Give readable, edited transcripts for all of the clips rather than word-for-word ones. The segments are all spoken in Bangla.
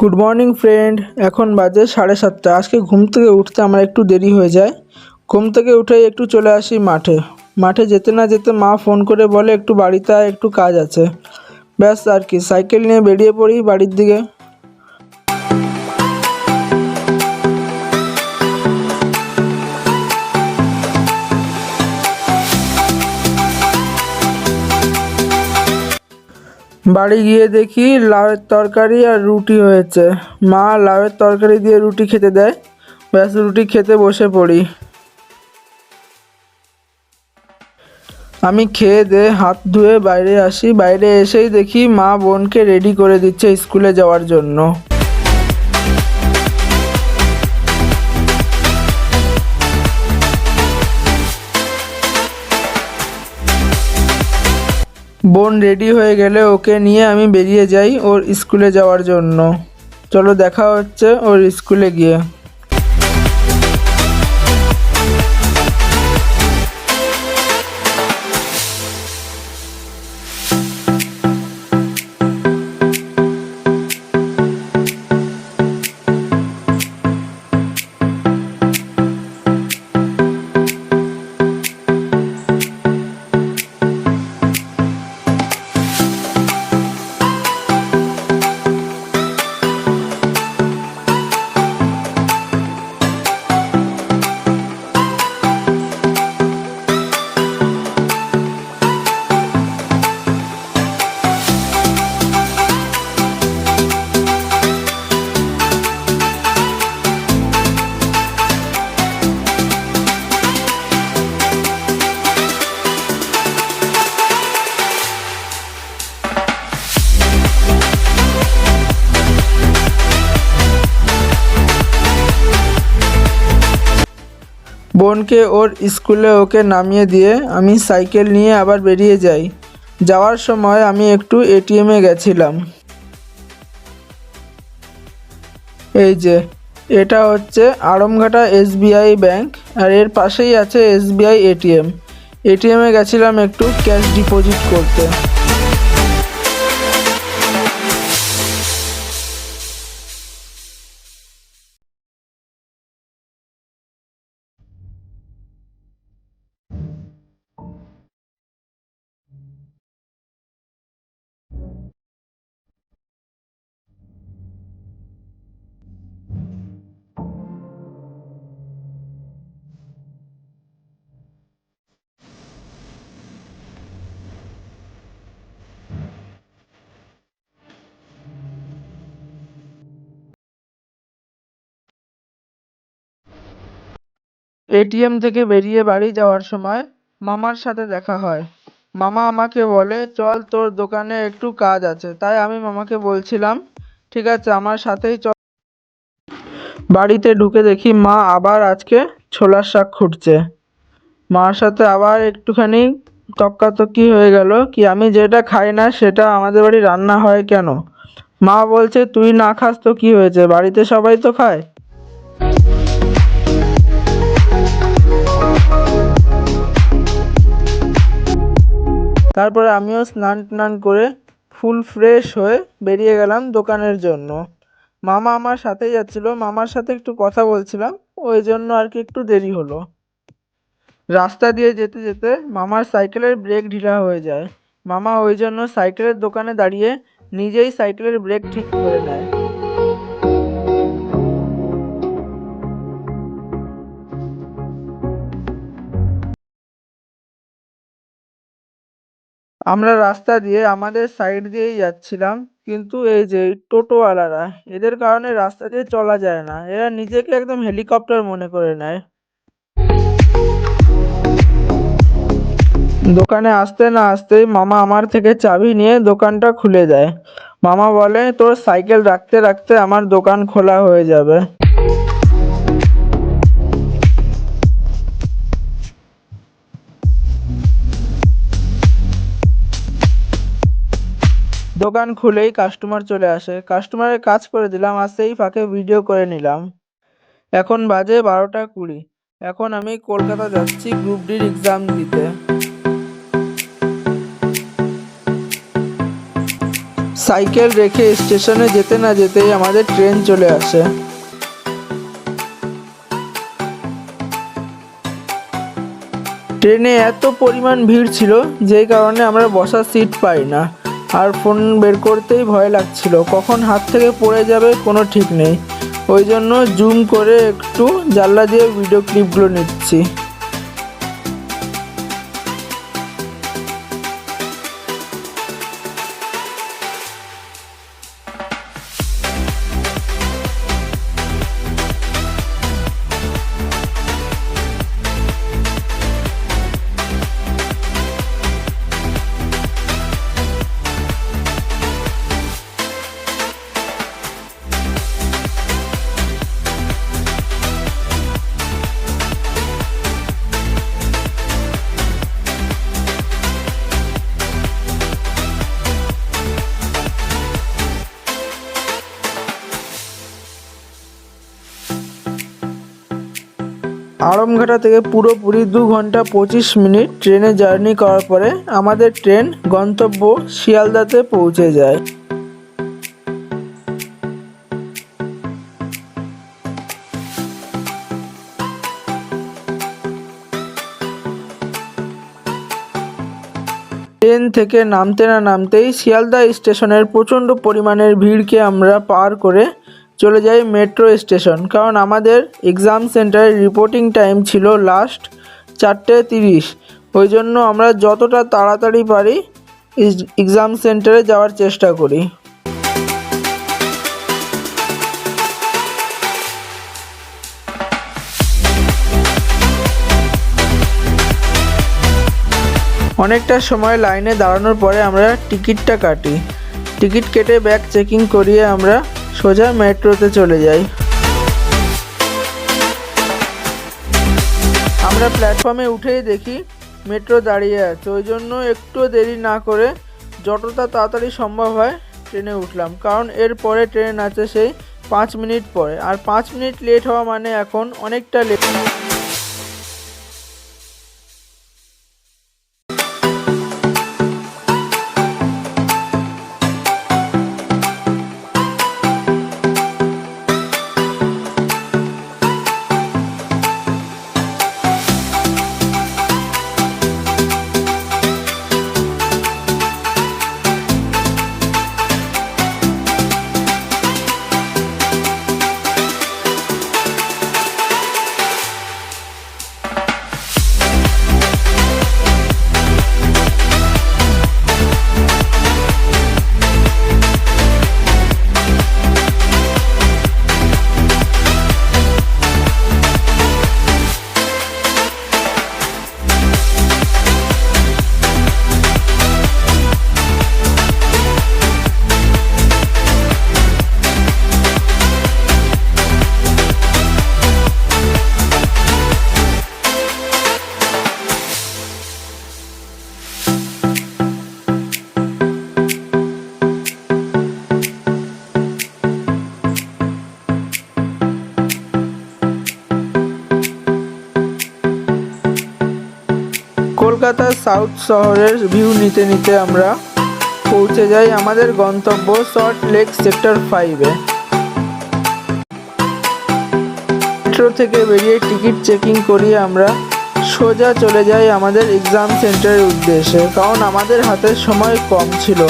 Good morning friend. এখন বাজে 7:30। আজকে ঘুম থেকে উঠতে আমার একটু দেরি হয়ে যায়। ঘুম থেকে উঠেই একটু চলে আসি মাঠে। মাঠে যেতে না যেতে মা ফোন করে বলে একটু বাড়িতে আয়, একটু কাজ আছে। ব্যাস আর কি, সাইকেল নিয়ে বেরিয়ে পড়ি বাড়ির দিকে। বাড়ি গিয়ে দেখি লাউয়ের তরকারি আর রুটি হয়েছে। মা লাউয়ের তরকারি দিয়ে রুটি খেতে দেয়। ব্যাস রুটি খেতে বসে পড়ি। আমি খেয়ে দিয়ে হাত ধুয়ে বাইরে আসি। বাইরে এসেই দেখি মা বোনকে রেডি করে দিচ্ছে স্কুলে যাওয়ার জন্য। বোন রেডি হয়ে গেলে ওকে নিয়ে আমি বেরিয়ে যাই ওর স্কুলে যাওয়ার জন্য। চলো দেখা হচ্ছে ওর স্কুলে গিয়ে। বোনকে ওর স্কুলে ওকে নামিয়ে দিয়ে আমি সাইকেল নিয়ে আবার বেরিয়ে যাই। যাওয়ার সময় আমি একটু এটিএমে গেছিলাম। এই যে এটা হচ্ছে আড়মঘাটা এসবিআই ব্যাংক, আর এর পাশেই আছে এসবিআই এটিএম। এটিএমে গেছিলাম একটু ক্যাশ ডিপোজিট করতে। এটিএম থেকে বেরিয়ে বাড়ি যাওয়ার সময় মামার সাথে দেখা হয়। মামা আমাকে বলে চল তোর দোকানে একটু কাজ আছে, তাই আমি মামাকে বলছিলাম ঠিক আছে আমার সাথেই চল। বাড়িতে ঢুকে দেখি মা আবার আজকে ছোলার শাক খুঁটছে। মার সাথে আবার একটুখানি তক্কাতক্কি হয়ে গেল কি আমি যেটা খাই না সেটা আমাদের বাড়ি রান্না হয় কেন। মা বলছে তুই না খাস তো কি হয়েছে, বাড়িতে সবাই তো খায়। তারপরে আমিও স্নান টান করে ফুল ফ্রেশ হয়ে বেরিয়ে গেলাম দোকানের জন্য। মামা আমার সাথেই যাচ্ছিল, মামার সাথে একটু কথা বলছিলাম, ওই জন্য আর কি একটু দেরি হলো। রাস্তা দিয়ে যেতে যেতে মামার সাইকেলের ব্রেক ঢিলা হয়ে যায়। মামা ওই জন্য সাইকেলের দোকানে দাঁড়িয়ে নিজেই সাইকেলের ব্রেক ঠিক করে নেয়। আমরা রাস্তা দিয়ে আমাদের সাইড দিয়েই যাচ্ছিলাম, কিন্তু এই যে টোটোওয়ালারা, এদের কারণে রাস্তা দিয়ে চলা যায় না। এরা নিজেকে একদম হেলিকপ্টার মনে করে নেয়। দোকানে আসতে না আসতেই মামা আমার থেকে চাবি নিয়ে দোকানটা খুলে দেয়। মামা বলে তোর সাইকেল রাখতে রাখতে আমার দোকান খোলা হয়ে যাবে। দোকান খুলেই কাস্টমার চলে আসে, কাস্টমারের কাজ করে দিলাম আর সেই ফাঁকে ভিডিও করে নিলাম। এখন বাজে 12টা 20। এখন আমি কলকাতা যাচ্ছি গ্রুপ ডির এক্সাম দিতে। সাইকেল রেখে স্টেশনে যেতে না যেতেই আমাদের ট্রেন চলে আসে। ট্রেনে এত পরিমাণ ভিড় ছিল যেই কারণে আমরা বসার সিট পাই না, আর ফোন বের করতেই ভয় লাগছিল কখন হাত থেকে পড়ে যাবে কোনো ঠিক নেই। ওই জন্য জুম করে একটু জানলা দিয়ে ভিডিও ক্লিপগুলো নিচ্ছি। আড়মঘাটা থেকে পুরোপুরি 2 ঘন্টা 25 মিনিট ট্রেনে জার্নি করার পরে আমাদের ট্রেন গন্তব্য শিয়ালদাতে পৌঁছে যায়। ট্রেন থেকে নামতে না নামতেই শিয়ালদা স্টেশনের প্রচণ্ড পরিমাণের ভিড়কে আমরা পার করে চলে যাই মেট্রো স্টেশন, কারণ আমাদের এক্সাম সেন্টারের রিপোর্টিং টাইম ছিল লাস্ট 4:30। ওই জন্য আমরা যতটা তাড়াতাড়ি পারি এক্সাম সেন্টারে যাওয়ার চেষ্টা করি। অনেকটা সময় লাইনে দাঁড়ানোর পরে আমরা টিকিটটা কাটি। টিকিট কেটে ব্যাগ চেকিং করিয়ে আমরা সোজা মেট্রোতে চলে যাই। আমরা প্ল্যাটফর্মে উঠেই দেখি মেট্রো দাঁড়িয়ে আছে, ওই জন্য একটু দেরি না করে যতটা তাড়াতাড়ি সম্ভব হয় ট্রেনে উঠলাম, কারণ এরপরে ট্রেন আছে সেই 5 মিনিট পরে, আর 5 মিনিট লেট হওয়া মানে এখন অনেকটা লেট। কলকাতার সাউথ শহরের ভিউ নিতে নিতে আমরা পৌঁছে যাই আমাদের গন্তব্য সল্ট লেক সেক্টর 5-এ। মেট্রো থেকে বেরিয়ে টিকিট চেকিং করিয়ে আমরা সোজা চলে যাই আমাদের এক্সাম সেন্টারের উদ্দেশ্যে, কারণ আমাদের হাতে সময় কম ছিল।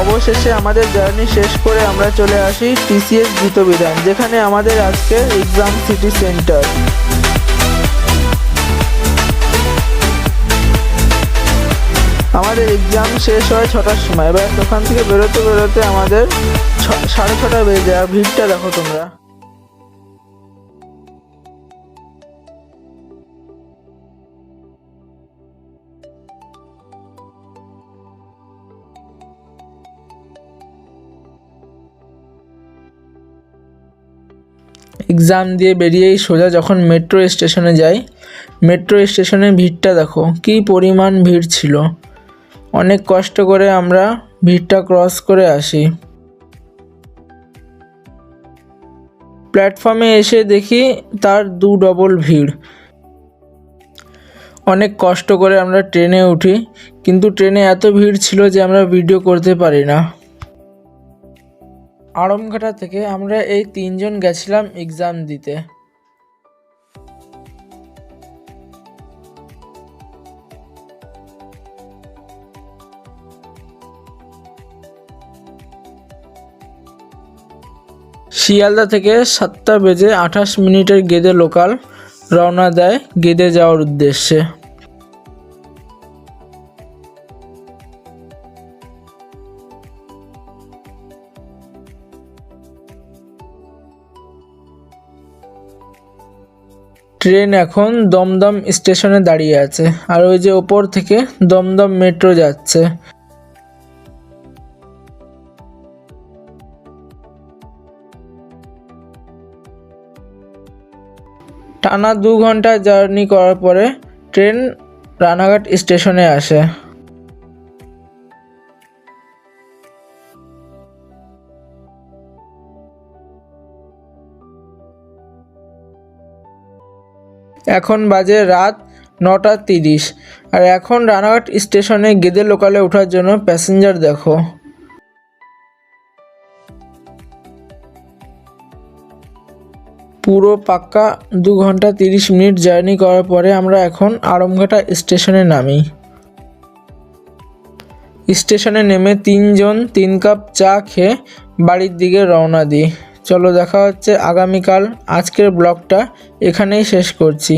অবশেষে আমাদের জার্নি শেষ করে আমরা চলে আসি টিসিএস গীতবিতান, যেখানে আমাদের আজকে এক্সাম সিটি সেন্টার। আমাদের এক্সাম শেষ হয় 6টার সময়। এবার ওখান থেকে বেরোতে বেরোতে আমাদের 6:30 বেজে যায়। আর ভিড়টা দেখো তোমরা। এক্সাম দিয়ে বেরিয়েই সোজা যখন মেট্রো স্টেশনে যাই, মেট্রো স্টেশনে ভিড়টা দেখো কী পরিমাণ ভিড় ছিল। অনেক কষ্ট করে আমরা ভিড়টা ক্রস করে আসি। প্ল্যাটফর্মে এসে দেখি তার 2 ডবল ভিড়। অনেক কষ্ট করে আমরা ট্রেনে উঠি, কিন্তু ট্রেনে এত ভিড় ছিল যে আমরা ভিডিও করতে পারি না। আড়ংঘাটা থেকে আমরা এই 3 জন গেছিলাম এক্সাম দিতে। শিয়ালদা থেকে 7:28 গেদে লোকাল রওনা দেয় গেদে যাওয়ার উদ্দেশ্যে। ট্রেন এখন দমদম স্টেশনে দাঁড়িয়ে আছে, আর ওই যে ওপর থেকে দমদম মেট্রো যাচ্ছে। টানা 2 ঘন্টা জার্নি করার পরে ট্রেন রানাঘাট স্টেশনে আসে। এখন বাজে রাত 9:30, আর এখন রানাঘাট স্টেশনে গেদে লোকালে ওঠার জন্য প্যাসেঞ্জার দেখো। পুরো পাক্কা 2 ঘন্টা 30 মিনিট জার্নি করার পরে আমরা এখন আড়ংঘাটা স্টেশনে নামি। স্টেশনে নেমে 3 জন 3 কাপ চা খেয়ে বাড়ির দিকে রওনা দিই। চলো দেখা হচ্ছে আগামীকাল। আজকের ব্লগটা এখানেই শেষ করছি।